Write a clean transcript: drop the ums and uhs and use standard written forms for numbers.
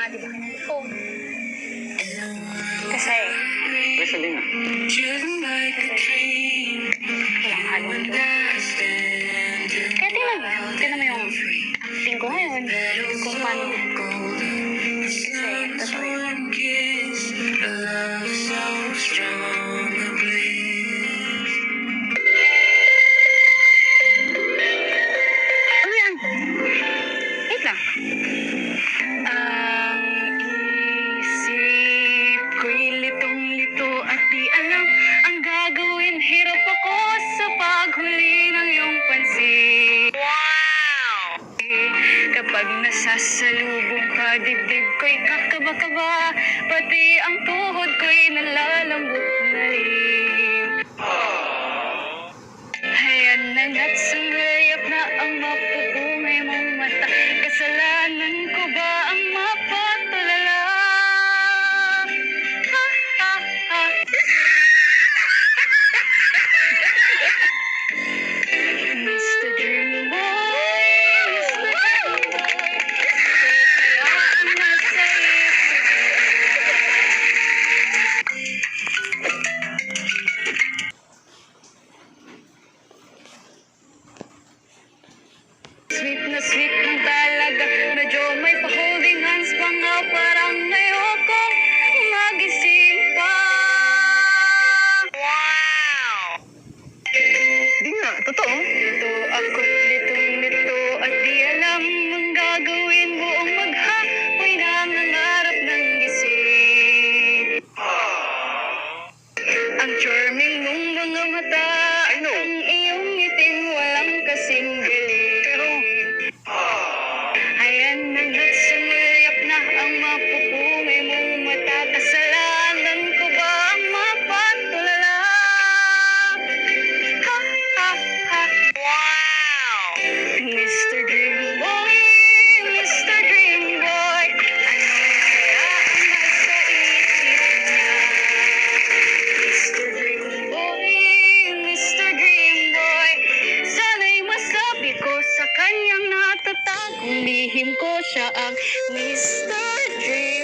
di ba? Oo. Kasi, Sabi nga. walang halong joke. Kaya tingnan mo yung acting ko ngayon. Kung paano. Kasi, totoo yun. Ano yan? Wait lang. Ang isip ko'y litong-lito at di alam ang gagawin. Hirap ako sa paghuli ng iyong pansin. Wow! Kapag nasasalubong ka, dibdib ko'y kakaba-kaba, pati ang tuhod ko'y nalalambot na rin. Hayan na nga't sumbayap na ang mapupungay mong mata. Kasalanan ko ba ang mapatulala? Ha, ha, ha. Mr. Dream Boy, Mr. Dream Boy, kaya ang nasa isip sweet ng talaga. Medyo may pa-holding hands pa nga, parang ayokong magising pa. Wow! Di nga, totoo. Lito ako, litong-lito at di alam ang gagawin. Buong maghapoy nangangarap ng gising. Ang charming mong mga mata at ang iyong ngiting walang kasing galing. Ayan na nga't sumilip na ang mapupungay mong mata. Kasalanan ko ba ang mapatulala? Ha, ha, ha. Wow! Mr. Dream Boy, Mr. Dream Boy, ano kaya ang nasa isip niya? Mr. Dream Boy, Mr. Dream Boy, sana'y masabi ko sa kanyang natatagong lihim ko, siya ang Mr. Dream